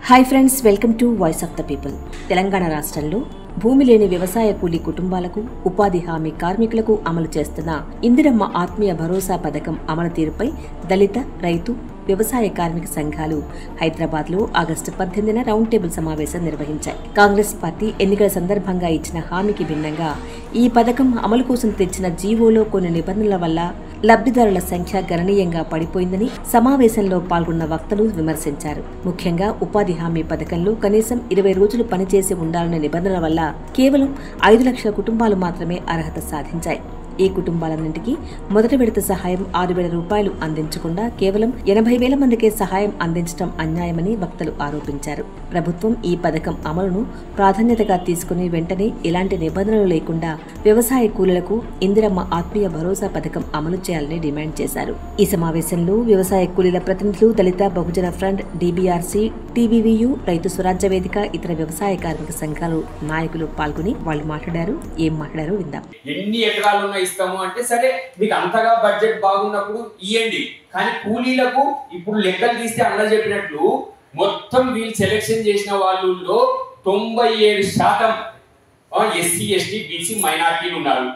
Hi friends, welcome to voice of the people. Telangana రాష్ట్రంలో భూమి లేని వ్యవసాయ కూలీ కుటుంబాలకు, ఉపాధి హామీ కార్మికులకు అమలు చేస్తున్న ఇందిరమ్మ ఆత్మీయ భరోసా పథకం అమలు తీరుపై దళిత, రైతు, వ్యవసాయ కార్మిక సంఘాలు హైదరాబాద్లో ఆగస్టు 18న రౌండ్ టేబుల్ సమావేశం నిర్వహించాయి. కాంగ్రెస్ పార్టీ ఎన్నికల సందర్భంగా ఇచ్చిన హామీకి భిన్నంగా ఈ పథకం అమలు కోసం తెచ్చిన జీవోలో కొన్ని నిబంధనల వల్ల లబ్ధిదారుల సంఖ్య గణనీయంగా పడిపోయిందని సమావేశంలో పాల్గొన్న వక్తలు విమర్శించారు. ముఖ్యంగా ఉపాధి హామీ పథకంలో కనీసం 20 రోజులు పనిచేసి ఉండాలనే నిబంధనల వల్ల కేవలం 5 లక్షల కుటుంబాలు మాత్రమే అర్హత సాధించాయి. ఈ కుటుంబాలన్నింటికీ మొదటి విడత సహాయం 6,000 రూపాయలు అందించకుండా కేవలం 80,000 మందికే సహాయం అందించడం అన్యాయమని వక్తలు ఆరోపించారు. ప్రభుత్వం ఈ పథకం అమలును ప్రాధాన్యతగా తీసుకుని వెంటనే ఎలాంటి నిబంధనలు లేకుండా వ్యవసాయ కూలీలకు ఇందిరమ్మ ఆత్మీయ భరోసా పథకం అమలు చేయాలని డిమాండ్ చేశారు. ఈ సమావేశంలో వ్యవసాయ కూలీల ప్రతినిధులు, దళిత బహుజన ఫ్రంట్, DBRC, TVVU, రైతు స్వరాజ్య వేదిక, ఇతర వ్యవసాయ కార్మిక సంఘాలు నాయకులు పాల్గొని వాళ్ళు మాట్లాడారు. ఏం మాట్లాడారో విందాం. ఎన్ని ఎకరాలు ఇస్తాము అంటే, సరే మీకు అంతగా బడ్జెట్ బాగున్నప్పుడు ఇవ్వండి, కానీ కూలీలకు ఇప్పుడు లెక్కలు తీస్తే అన్న చెప్పినట్లు మొత్తం వీళ్ళు సెలెక్షన్ చేసిన వాళ్ళలో 97% SC, ST, BC మైనార్టీలు ఉన్నారు.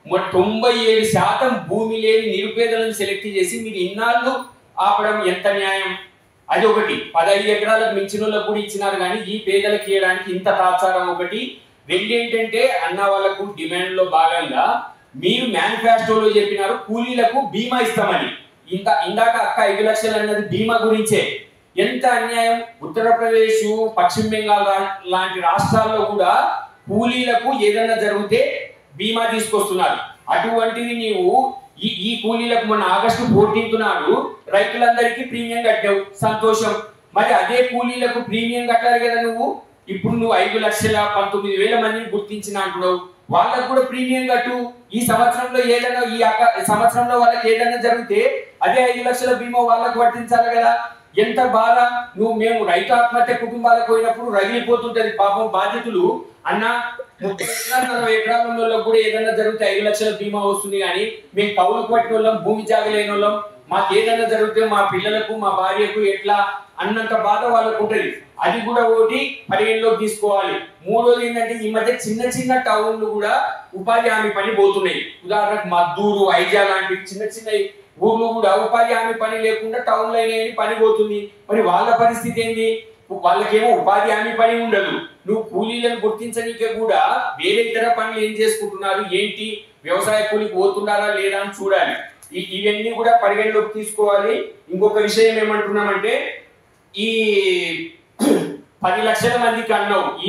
97% భూమి లేని నిరుపేదలను సెలెక్ట్ చేసి మీరు ఇన్నాళ్ళు ఆపడం ఎంత న్యాయం? అది ఒకటి. 15 ఎకరాలకు మించిన వాళ్ళకు కూడా ఇచ్చినారు, కానీ ఈ పేదలకు ఇవ్వడానికి ఇంత తాత్సారం ఒకటి. రెండేంటంటే, అన్న వాళ్ళకు డిమాండ్ లో భాగంగా మీరు మేనిఫెస్టోలో చెప్పినారు కూలీలకు బీమా ఇస్తామని. ఇందాక అక్క 5 లక్షలు అన్నది బీమా గురించే. ఎంత అన్యాయం! ఉత్తరప్రదేశ్, పశ్చిమ బెంగాల్ లాంటి రాష్ట్రాల్లో కూడా కూలీలకు ఏదైనా జరిగితే బీమా తీసుకొస్తున్నారు. అటువంటిది నీవు ఈ కూలీలకు మొన్న ఆగస్టు 14 నాడు రైతులందరికీ ప్రీమియం కట్టావు, సంతోషం. మరి అదే కూలీలకు ప్రీమియం కట్టాలి కదా నువ్వు. ఇప్పుడు నువ్వు 5,19,000 మందిని గుర్తించిన అంటున్నావు, వాళ్ళకు కూడా ప్రీమియం కట్టు. ఈ సంవత్సరంలో ఏదైనా సంవత్సరంలో వాళ్ళకి ఏదైనా జరిగితే అదే 5 లక్షల బీమా వాళ్ళకు వర్తించాలి కదా. ఎంత బాధ! మేము రైతు ఆత్మహత్య కుటుంబాలకు పోయినప్పుడు రగిలిపోతుంటది పాపం బాధితులు. అన్న 30 ఎకరాలు 40 ఎకరాల వాళ్ళకి కూడా ఏదైనా జరిగితే 5 లక్షల బీమా వస్తుంది, కానీ మేము కౌలుకు పట్టిన వాళ్ళం, భూమి జాగలేని వాళ్ళం, మాకు ఏదైనా జరిగితే మా పిల్లలకు, మా భార్యకు ఎట్లా అన్నంత బాధ వాళ్ళకు ఉంటుంది. అది కూడా ఒకటి పరిగణలోకి తీసుకోవాలి. మూడోది ఏంటంటే, ఈ మధ్య చిన్న చిన్న టౌన్లు కూడా ఉపాధి హామీ పని పోతున్నాయి. ఉదాహరణకు మద్దూరు, ఐజా లాంటి చిన్న చిన్న ఊర్లు కూడా ఉపాధి హామీ పని లేకుండా టౌన్లో పని పోతుంది. మరి వాళ్ళ పరిస్థితి ఏంటి? వాళ్ళకేమో ఉపాధి హామీ పని ఉండదు. నువ్వు కూలీలను గుర్తించడానికి కూడా వేరే ఇతర పనులు ఏం చేసుకుంటున్నారు, ఏంటి, వ్యవసాయ కూలికి పోతున్నారా లేదా అని చూడాలి. ఇవన్నీ కూడా పరిగణలోకి తీసుకోవాలి. ఇంకొక విషయం ఏమంటున్నామంటే, ఈ 10 లక్షల మందికి అన్నావు, ఈ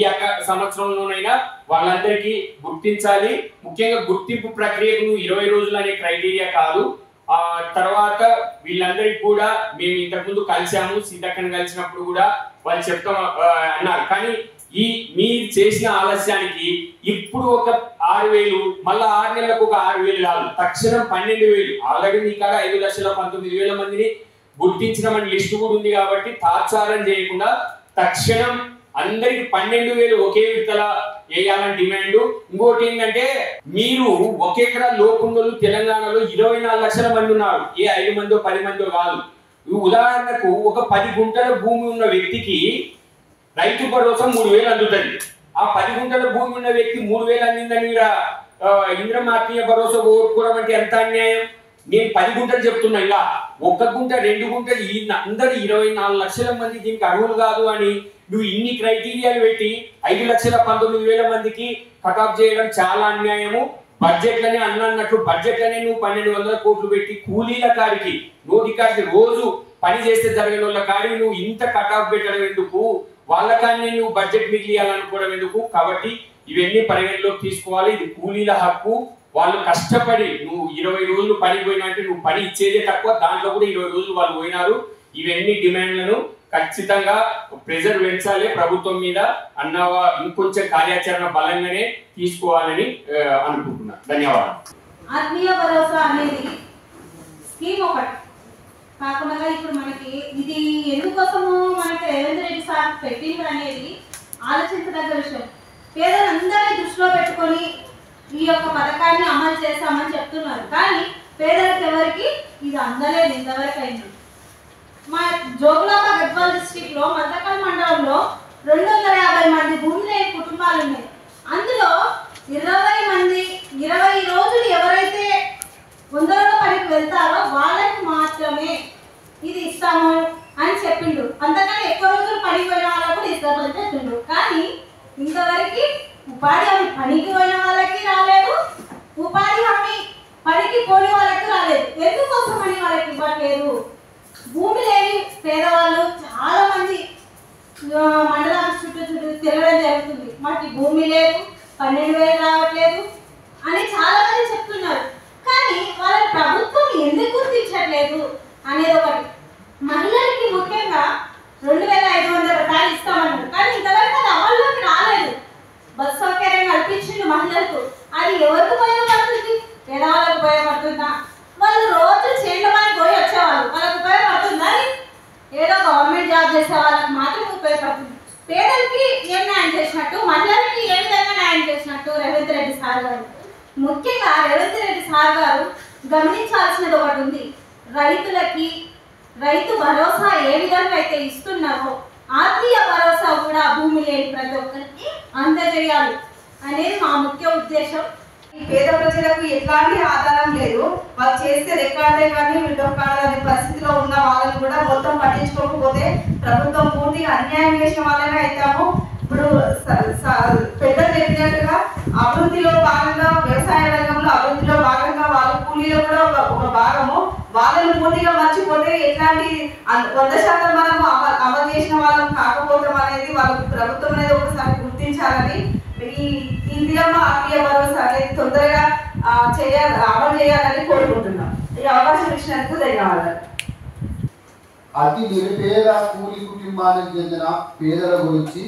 సంవత్సరంలోనైనా వాళ్ళందరికీ గుర్తించాలి. ముఖ్యంగా గుర్తింపు ప్రక్రియకు నువ్వు 20 రోజులు అనే క్రైటీరియా కాదు. తర్వాత వీళ్ళందరికీ కూడా మేము ఇంతకుముందు కలిసాము, సీతక్కని కలిసినప్పుడు కూడా వాళ్ళు చెప్తాం అన్నారు. కానీ మీరు చేసిన ఆలస్యానికి ఇప్పుడు ఒక 6,000, మళ్ళీ 6 నెలలకు ఒక 6,000 కాదు, తక్షణం 12,000. ఆల్రెడీ మీ కాడ 5,19,000 మందిని గుర్తించడం లిస్టు కూడా ఉంది. కాబట్టి తాత్సారం చేయకుండా తక్షణం అందరికి 12,000 ఒకే విడతల వేయాలని డిమాండ్. ఇంకోటి ఏంటంటే, మీరు ఒక ఎకరా లోపుండోళ్ళు తెలంగాణలో 24 లక్షల మంది ఉన్నారు. ఏ 5 మందో 10 మందో కాదు. ఉదాహరణకు ఒక 10 గుంటల భూమి ఉన్న వ్యక్తికి రైతు భరోసా 3,000 అందుతుంది. ఆ 10 గుంటల భూమి ఉన్న వ్యక్తి 3,000 అందిందని ఇందిరమ్మ ఆత్మీయ భరోసా ఓటుకోవడం అంటే ఎంత అన్యాయం! నేను 10 గుంటలు చెప్తున్నా, ఇలా 1 గుంట 2 గుంటలు అందరు 24 లక్షల మంది దీనికి అర్హులు కాదు అని నువ్వు ఇన్ని క్రైటీరియాలు పెట్టి 5,19,000 మందికి కటాఫ్ చేయడం చాలా అన్యాయము. బడ్జెట్లనే అన్నట్టు బడ్జెట్లనే నువ్వు 1,200 కోట్లు పెట్టి కూలీల కాడికి, నోటి కాడికి రోజు పని చేస్తే జరిగిన వాళ్ళ కాడికి నువ్వు ఇంత కటాఫ్ పెట్టడం ఎందుకు? వాళ్ళ కానీ నువ్వు బడ్జెట్ మిగిలియాలనుకోవడం ఎందుకు? కాబట్టి ఇవన్నీ పరిగణలోకి తీసుకోవాలి. ఇది కూలీల హక్కు. వాళ్ళు కష్టపడి, నువ్వు 20 రోజులు పని పోయినట్టు నువ్వు పని ఇచ్చేదే తక్కువ, దాంట్లో కూడా 20 రోజులు వాళ్ళు పోయినారు. ఇవన్నీ డిమాండ్లను ఖచ్చితంగా ప్రెజర్ పెంచాలి ప్రభుత్వం మీద. అన్నవా ఇంకొంచెం కార్యాచరణ బలంగానే తీసుకోవాలని అనుకుంటున్నాను. ధన్యవాదాలు. ఆత్మీయ భరోసా అనేది స్కీమ్ ఒకటి కాకుండా ఇప్పుడు మనకి ఇది ఎందుకోసము మనకి రేవంత్ రెడ్డి సార్ పెట్టింది అనేది ఆలోచించదగ్గ విషయం. పేదలందరినీ దృష్టిలో పెట్టుకొని ఈ యొక్క పథకాన్ని అమలు చేస్తామని చెప్తున్నారు, కానీ పేదలకు ఎవరికి ఇది అందలేదు ఇంతవరకు అయింది. మా జోగులాంబ గద్వాల్ డిస్ట్రిక్ట్ లో మంతకల్ మండలంలో 250 మంది భూమి లేని కుటుంబాలు ఉన్నాయి. అందులో 20 రోజులు ఎవరైతే 100 రోజుల పనికి వెళ్తారో వాళ్ళకి మాత్రమే ఇది ఇస్తాము అని చెప్పిండు. అంతకన్నా ఎక్కువ రోజులు పనికి పోయిన వాళ్ళకు కూడా ఇస్తామని చెప్పిండు. కానీ ఇంతవరకు ఉపాధి హామీ పనికి పోయిన వాళ్ళకి రాలేదు, ఉపాధి హామీ పనికి పోని వాళ్ళకి రాలేదు. ఎందుకోసమని వాళ్ళకి ఇవ్వట్లేదు? భూమి లేని పేదవాళ్ళు చాలా మంది మండలాల చుట్టూ తిరగడం జరుగుతుంది. మాకు భూమి లేదు, 12,000 రావట్లేదు అని చాలా మంది చెప్తున్నారు. కానీ వాళ్ళ ప్రభుత్వం ఎందుకు గుర్తించట్లేదు అనేది ఒకటి. మహిళలకి ముఖ్యంగా 2,500 రూపాయలు ఇస్తామన్నారు. కానీ ఇంతవరకు అది అమల్లోకి రాలేదు. బస్ సౌకర్యం కల్పించింది మహిళలకు. అది ఎవరికి ఉపయోగపడుతుంది? పేదవాళ్ళకు ఉపయోగపడుతుందా? వాళ్ళు రోజు చేండ్ల పని పోయి వచ్చేవాళ్ళు, వాళ్ళకి ఉపయోగపడుతుందా? ఏదో గవర్నమెంట్ జాబ్ చేసే వాళ్ళకి మాత్రం ఉపయోగపడుతుంది. పేదలకి ఏం న్యాయం చేసినట్టు, మహిళలకి ఏ విధంగా న్యాయం చేసినట్టు రేవంత్ రెడ్డి సార్ గారు. ముఖ్యంగా రేవంత్ రెడ్డి సార్ గారు గమనించాల్సినది ఒకటి ఉంది. రైతులకి రైతు భరోసా ఏ విధంగా అయితే ఇస్తున్నారో ఆత్మీయ భరోసా కూడా భూమి లేని ప్రతి ఒక్కరికి అందజేయాలి అనేది మా ముఖ్య ఉద్దేశం. ఈ పేద ప్రజలకు ఎట్లాంటి ఆధారం లేదు. వాళ్ళు చేస్తే రెక్కాడే కానీ విడొక్కాడనే పరిస్థితిలో ఉన్న వాళ్ళని కూడా మొత్తం పట్టించుకోకపోతే ప్రభుత్వం పూర్తిగా అన్యాయం చేసిన వాళ్ళమే అవుతాము. ఇప్పుడు పెద్దలు చెప్పినట్టుగా అభివృద్ధిలో భాగంగా వ్యవసాయ రంగంలో అభివృద్ధిలో భాగంగా వాళ్ళ కూలీలో కూడా ఒక భాగము. వాళ్ళని పూర్తిగా మర్చిపోతే ఎట్లాంటి 100% మనము అమలు చేసిన వాళ్ళం కాకపోతాం అనేది వాళ్ళకు ప్రభుత్వం అనేది ఒకసారి గుర్తించాలని, ఈ ఇందిరమ్మ ఆత్మీయ భరోసా అనేది తొందరగా అమలు చేయాలని కోరుకుంటున్నాం. ఈ అవకాశం ఇచ్చినందుకు ధన్యవాదాలు. అతి నిరుపేద కూలి కుటుంబానికి చెందిన పేదల గురించి,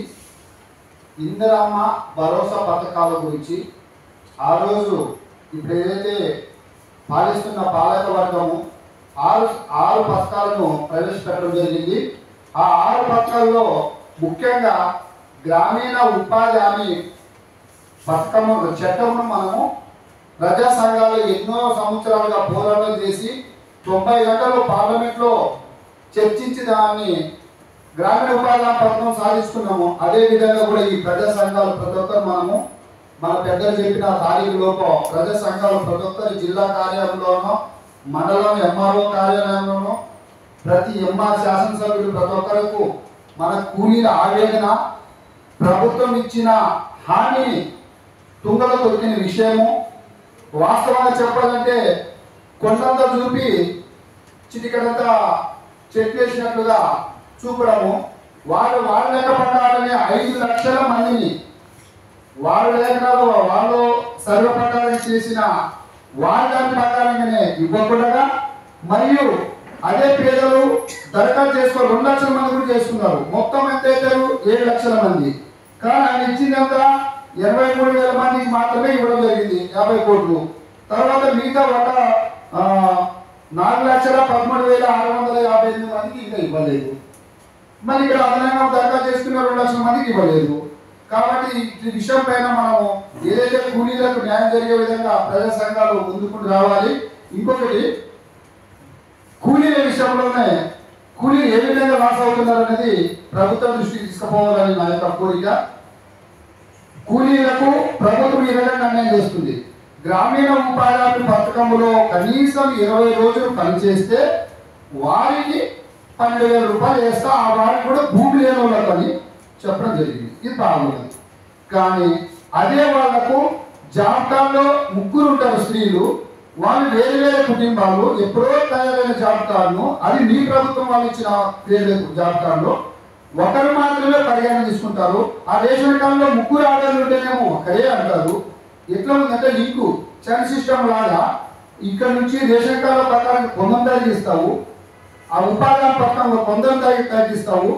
ఇందిరమ్మ భరోసా పథకాల గురించి ఆ రోజు ఇప్పుడు ఏదైతే పాలిస్తున్న పాలక వర్గము ఆరు పథకాలను ప్రవేశపెట్టడం జరిగింది. ఆ 6 పథకాల్లో ముఖ్యంగా గ్రామీణ ఉపాధి హామీ పథకము చట్టమును మనము ప్రజా సంఘాలు ఎన్నో సంవత్సరాలుగా పోరాటం చేసి 90 గంటలు పార్లమెంట్లో చర్చించి దాన్ని గ్రామీణ ఉపాధి పథకం సాధిస్తున్నాము. అదేవిధంగా కూడా ఈ ప్రజా సంఘాలు ప్రతి ఒక్కరు మనము మన పెద్దలు చెప్పిన తారీఖు లోపు ప్రజా సంఘాలు ప్రతి ఒక్కరి జిల్లా కార్యాలయంలోనూ, మండలం ఎంఆర్ఓ కార్యాలయంలోనూ, ప్రతి ఎంఆర్ శాసనసభ్యులు ప్రతి ఒక్కరికి మన కూలీల ఆవేదన, ప్రభుత్వం ఇచ్చిన హామీని తుంగలో తొక్కిన విషయము, వాస్తవంగా చెప్పాలంటే కొండంతా చూపి చిటికడంతా చెట్లేసినట్లుగా చూపడము, వాళ్ళు లెక్క ప్రకారమే 5 లక్షల మందిని వాళ్ళు సర్వ ప్రకారం చేసిన దాని ప్రకారంగానే ఇవ్వకుండా, మరియు అదే పేదలు దరఖాస్తు చేసుకో 2 లక్షల మంది కూడా చేసుకున్నారు. మొత్తం ఎంత అవుతారు? 7 లక్షల మంది. కానీ ఆయన ఇచ్చిందంతా 83,000 మందికి మాత్రమే ఇవ్వడం జరిగింది, 50 కోట్లు. తర్వాత మిగతా ఒక 4,13,658 మందికి ఇంకా ఇవ్వలేదు. మరి ఇక్కడ అదనంగా దరఖాస్తు చేసుకున్న 2 లక్షల మందికి ఇవ్వలేదు. కాబట్టి ఈ విషయం పైన మనము ఏదైతే కూలీలకు న్యాయం జరిగే విధంగా ప్రజా సంఘాలు ముందుకు రావాలి. ఇంకొకటి, కూలీల విషయంలోనే కూలీలు ఏ విధంగా లాస్ అవుతున్నారు అనేది ప్రభుత్వం దృష్టికి తీసుకుపోవాలని నా యొక్క కోరిక. కూలీలకు ప్రభుత్వం ఈ విధంగా అన్యాయం చేస్తుంది. గ్రామీణ ఉపాధి హామీ పథకంలో కనీసం 20 రోజులు పనిచేస్తే వారికి 12,000 రూపాయలు వేస్తా, ఆ వారికి కూడా భూమి లేని వాళ్ళని చెప్పడం జరిగింది. ఇది బాగుంది. కానీ అదే వాళ్లకు జాబ్ కార్డులో 3 ఉంటారు స్త్రీలు, వాళ్ళు వేరే కుటుంబాలు ఎప్పుడో తయారైన జాబ్ కార్డును, అది మీ ప్రభుత్వం వాళ్ళు ఇచ్చిన వేరే జాబ్ కార్డులో ఒకరు మాత్రమే పరిగణన తీసుకుంటారు. ఆ రేషన్ కార్డులో 3 ఆర్డర్లు ఉంటేనేమో ఒకరే అంటారు. ఎట్లా ఉందంటే లింకు చైన్ సిస్టమ్ లాగా ఇక్కడ నుంచి రేషన్ కార్డుల ప్రకారం కొందం తగ్గిస్తావు, ఆ ఉపాధి పథకంలో కొందం తగ్గిస్తావు.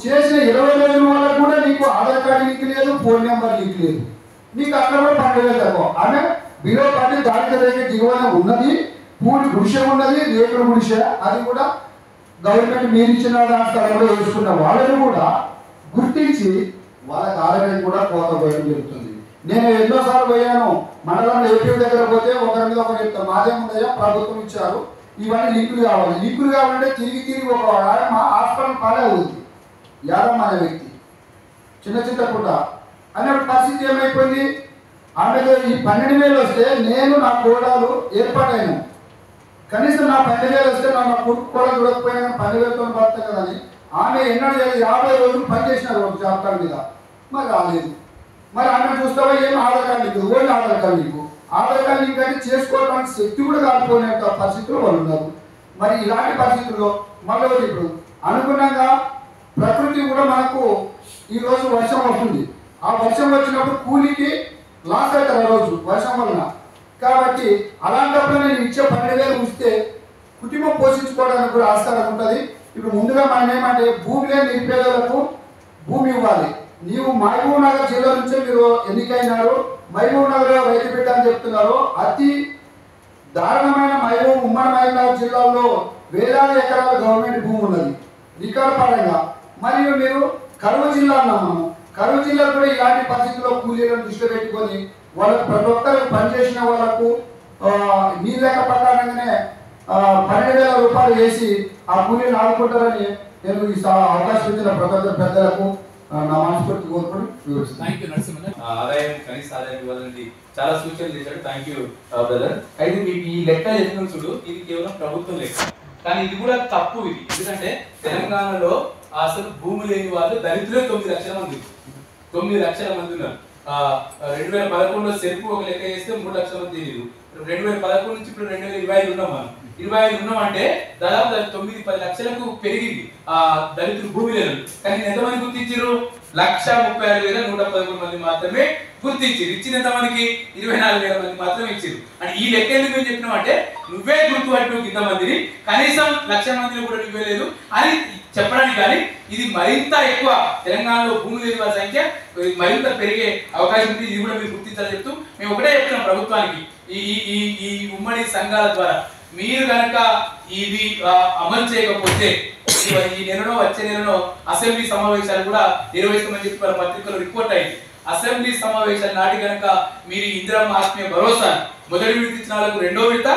చేసిన 20 రోజుల వల్ల కూడా నీకు ఆధార్ కార్డు లింక్ లేదు, ఫోన్ నెంబర్ లింక్ లేదు. నీకు అక్కడ కూడా 12,000 తక్కువ. ఆమె బిలో పార్టీ దారిద్ర రేఖ దిగువన ఉన్నది, పూడి గుడిసె ఉన్నది, రేకుల గుడిసె, అది కూడా గవర్నమెంట్ మీరు ఇచ్చిన దాని స్థలంలో వేసుకున్న వాళ్ళని కూడా గుర్తించి వాళ్ళకి ఆరోగ్యం కూడా కోత పోయడం జరుగుతుంది. నేను ఎన్నోసార్లు పోయాను మండలంలో ఏపీ దగ్గర పోతే ఒకరి మీద ఒకరు చెప్తాను, మాదేముందయ్యా ప్రభుత్వం ఇచ్చారు, ఇవన్నీ లింకులు కావాలి. లింకులు కావాలంటే తిరిగి ఒక హాస్పిటల్ పాలే అవుతుంది. యాదమ్మ అనే వ్యక్తి చిన్న పుట్ట అన్నప్పుడు పరిస్థితి ఏమైపోయింది, ఆమెకు ఈ 12,000 వస్తే నేను నా కోడాలు ఏర్పాటైనా కనీసం నా 12,000 వస్తే నా కొడుకు కూడా చూడకపోయినా కానీ 12,000తో పడతాయి కదా అని ఆమె ఎన్నడూ 50 రోజులు పనిచేసినారు ఒక జాబ్ కార్డు మీద, మరి రాలేదు. మరి ఆమె చూస్తావా ఏం ఆధార్ కార్డు నీకు, ఓన్లీ ఆధార్ కార్డు నీకు, ఆధార్ కార్డు నీకు అంటే చేసుకోవడానికి శక్తి కూడా కాకపోయిన పరిస్థితుల్లో వాళ్ళు ఉన్నారు. మరి ఇలాంటి పరిస్థితుల్లో మళ్ళీ ఇప్పుడు అనుగుణంగా ప్రకృతి కూడా మనకు ఈరోజు వర్షం వస్తుంది. ఆ వర్షం వచ్చినప్పుడు కూలీకి లాస్ అవుతారు ఆ రోజు వర్షం వలన. కాబట్టి అలాంటప్పుడు నేను ఇచ్చే 12,000 ఇస్తే కుటుంబం పోషించుకోవడానికి కూడా ఆస్కారం ఉంటుంది. ఇప్పుడు ముందుగా మనం ఏమంటే భూమి లేని నిరుపేదలకు భూమి ఇవ్వాలి. నీవు మహబూబ్ నగర్ జిల్లా నుంచే మీరు ఎన్నికైనారు, మహబూబ్ నగర్ రైతు బిడ్డ అని చెప్తున్నారు. అతి దారుణమైన ఉమ్మడి మహబూబ్ నగర్ జిల్లాలో వేలాది ఎకరాల గవర్నమెంట్ భూమి ఉన్నది రికార్డు పరంగా. మరియు మీరు కరువు జిల్లా అన్నాము, కరువు జిల్లా కూడా ఇలాంటి పరిస్థితుల్లో కూలీలను దృష్టి పెట్టుకొని వాళ్ళకు ప్రతి ఒక్కరు పనిచేసిన వాళ్ళకు మీ లెక్క ప్రకారంగానే 12,000 రూపాయలు వేసి ఆ కూలీని ఆదుకుంటారని నేను ఈ అవకాశం ఇచ్చిన ప్రతి ఒక్కరు పెద్దలకు నా మనస్ఫూర్తి కోరుకొని వివరిస్తున్నాను. ఆదాయం కనీస ఆదాయం ఇవ్వాలని చాలా సూచనలు చేశాడు. Thank you brother. అయితే మీకు ఈ లెక్క చెప్పిన చూడు, ఇది కేవలం ప్రభుత్వం లెక్క, కానీ ఇది కూడా తప్పు. ఇది ఎందుకంటే తెలంగాణలో అసలు భూమి లేని వాళ్ళు దళితులే 9 లక్షల మంది, 9 లక్షల మంది ఉన్నారు. 2011లో సెల్ఫ్ ఒక లెక్క చేస్తే 3 లక్షల మంది తెలియదు. 2011 నుంచి ఇప్పుడు 2025 ఉన్నాం. మనం 25 ఉన్నామంటే దాదాపు 9-10 లక్షలకు పెరిగింది ఆ దళితులు భూమి లేదు. కానీ ఎంతమంది గుర్తించారు? 136,113 మంది మాత్రమే గుర్తించారు. ఇచ్చిన ఎంతమందికి 24,000 మంది మాత్రమే ఇచ్చారు. అంటే ఈ లెక్క ఎందుకు మేము చెప్పినామంటే నువ్వే గుర్తుపట్టు ఇంతమందిని, కనీసం 1,00,000 మందిని కూడా నువ్వే లేదు అని చెప్పడానికి. కానీ ఇది మరింత ఎక్కువ, తెలంగాణలో భూమి లేని వారి సంఖ్య మరింత పెరిగే అవకాశం ఉంది. ఇది కూడా మీరు గుర్తించాలని చెప్తూ మేము ఒకటే చెప్తున్నాం ప్రభుత్వానికి, ఈ ఉమ్మడి సంఘాల ద్వారా మీరు కనుక ఇది అమలు చేయకపోతే ఈ నెలలో వచ్చే నెలలో అసెంబ్లీ సమావేశాలు కూడా నిర్వహిస్తామని చెప్పి మన పత్రికలో రిపోర్ట్ అయింది. అసెంబ్లీ సమావేశాల నాటి కనుక మీరు ఇందిరమ్మ ఆత్మీయ భరోసా మొదటి విడత ఇచ్చిన వాళ్ళకు రెండో విడత,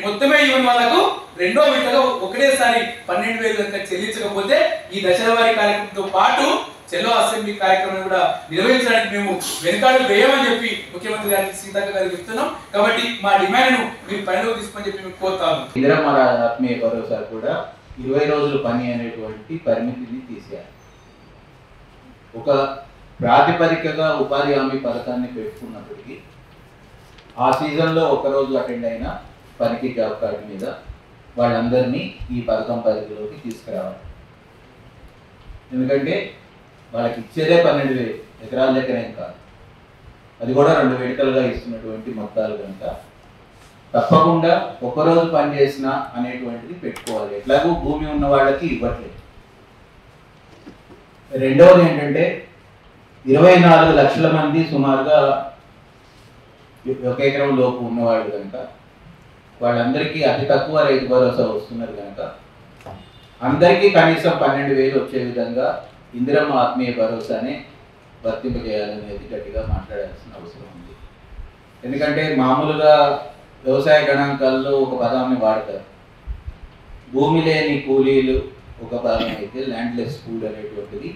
మొత్తమే ఇవ్వని వాళ్ళకు రెండో విడతగా ఒకటేసారి 12,000 కనుక చెల్లించకపోతే ఈ దశల వారీ కార్యక్రమంతో పాటు చెల్లో అసెంబ్లీ కార్యక్రమం కూడా నిర్వహించడానికి మేము వెనుకాడు వేయమని చెప్పి ముఖ్యమంత్రి గారికి సీతక్క గారికి చెప్తున్నాం. కాబట్టి మా డిమాండ్ ను మీరు పనిలోకి తీసుకొని చెప్పి మేము కోరుతాము. ఇందిరమ్మ ఆత్మీయ భరోసా కూడా 20 రోజులు పని అనేటువంటి పరిమితిని తీసేయాలి. ఒక ప్రాతిపదికగా ఉపాధి హామీ పథకాన్ని పెట్టుకున్నప్పటికీ ఆ సీజన్లో ఒకరోజు అటెండ్ అయిన పనికి జాబ్ కార్డు మీద వాళ్ళందరినీ ఈ పథకం పరిధిలోకి తీసుకురావాలి. ఎందుకంటే వాళ్ళకి ఇచ్చేదే 12,000 ఎకరాల దగ్గర ఏం కాదు, అది కూడా 2 విడతలుగా ఇస్తున్నటువంటి మొత్తాలు కనుక తప్పకుండా ఒక్కరోజు పని చేసిన అనేటువంటిది పెట్టుకోవాలి. ఎట్లాగూ భూమి ఉన్న వాళ్ళకి ఇవ్వట్లేదు. రెండవది ఏంటంటే 24 లక్షల మంది సుమారుగా 1 ఎకరం లోపు ఉన్నవాళ్ళు కనుక వాళ్ళందరికీ అతి తక్కువ రైతు భరోసా వస్తున్నారు కనుక అందరికీ కనీసం 12,000 వచ్చే విధంగా ఇందిరమ్మ ఆత్మీయ భరోసానే వర్తింపజేయాలనేది గట్టిగా మాట్లాడాల్సిన అవసరం ఉంది. ఎందుకంటే మామూలుగా వ్యవసాయ గణాంకాల్లో ఒక పదాన్ని వాడతారు, భూమి లేని కూలీలు ఒక పదం అయితే ల్యాండ్లెస్ పూల్ అనేటువంటిది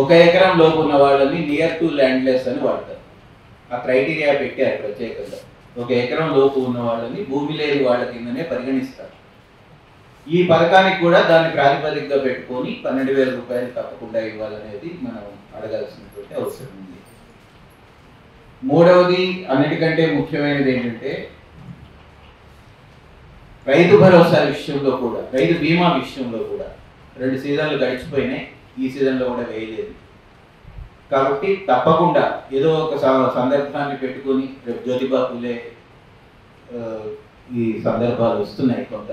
1 ఎకరం లోపు ఉన్న వాళ్ళని నియర్ టు ల్యాండ్లెస్ అని వాడతారు. ఆ క్రైటీరియా పెట్టారు ప్రత్యేకంగా. 1 ఎకరం లోపు ఉన్న వాళ్ళని భూమి లేని వాళ్ళ కిందనే పరిగణిస్తారు. ఈ పథకానికి కూడా దాన్ని ప్రాతిపదికగా పెట్టుకొని 12,000 రూపాయలు తప్పకుండా ఇవ్వాలనేది మనం అడగాల్సినటువంటి అవసరం ఉంది. మూడవది అన్నిటికంటే ముఖ్యమైనది ఏంటంటే రైతు భరోసా విషయంలో కూడా, రైతు బీమా విషయంలో కూడా 2 సీజన్లు గడిచిపోయినాయి, ఈ సీజన్లో కూడా వేయలేదు. కాబట్టి తప్పకుండా ఏదో ఒక సందర్భాన్ని పెట్టుకొని రేపు జ్యోతిబా పూలే ఈ సందర్భాలు వస్తున్నాయి, కొంత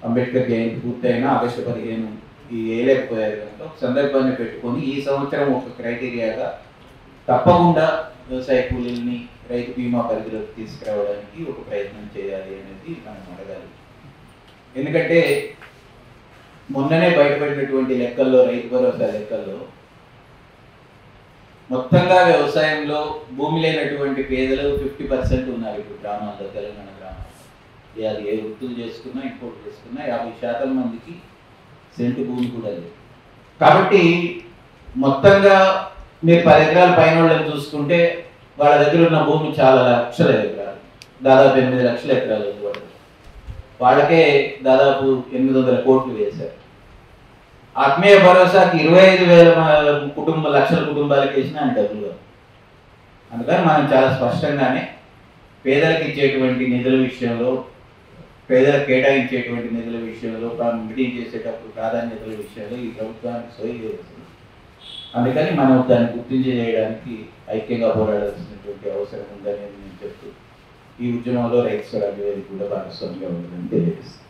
అంబేద్కర్ జయంతి పూర్తయినా ఆగస్టు 15 ఈ వేయలేకపోయారు కనుక ఒక సందర్భాన్ని పెట్టుకొని ఈ సంవత్సరం ఒక క్రైటీరియాగా తప్పకుండా వ్యవసాయ కూలీల్ని రైతు బీమా పరిధిలోకి తీసుకురావడానికి ఒక ప్రయత్నం చేయాలి అనేది మనం అడగాలి. ఎందుకంటే మొన్ననే బయటపడినటువంటి లెక్కల్లో, రైతు భరోసా లెక్కల్లో మొత్తంగా వ్యవసాయంలో భూమి లేనటువంటి పేదలు 50% ఉన్నారు ఇప్పుడు గ్రామాల్లో, తెలంగాణ గ్రామాల్లో. అది ఏ వృత్తులు చేసుకున్నా ఇంకోటి చేసుకున్నా 50% మందికి సెంటు భూమి కూడా లేదు. కాబట్టి మొత్తంగా మీరు 10 ఎకరాల పైన వాళ్ళని చూసుకుంటే వాళ్ళ దగ్గర ఉన్న భూమి చాలా లక్షల ఎకరాలు, దాదాపు 8 లక్షల ఎకరాలు ఉంది. వాళ్ళకే దాదాపు 800 కోట్లు వేశారు. ఆత్మీయ భరోసాకి 25,000 లక్షల కుటుంబాలకు వేసినా అని డబ్బులు. అందుకని మనం చాలా స్పష్టంగానే పేదలకు ఇచ్చేటువంటి నిధుల విషయంలో, పేదలకు కేటాయించేటువంటి నిధుల విషయంలో, మీటింగ్ చేసేటప్పుడు ప్రాధాన్యతల విషయంలో ఈ ప్రభుత్వానికి సోయి లేదు. అందుకని మనం దాన్ని గుర్తించి చేయడానికి ఐక్యంగా పోరాడాల్సినటువంటి అవసరం ఉందని నేను చెప్తూ ఈ ఉద్యమంలో రైతు స్వరాజ్య వేదిక కూడా భాగస్వామిగా ఉందని తెలియజేస్తాను.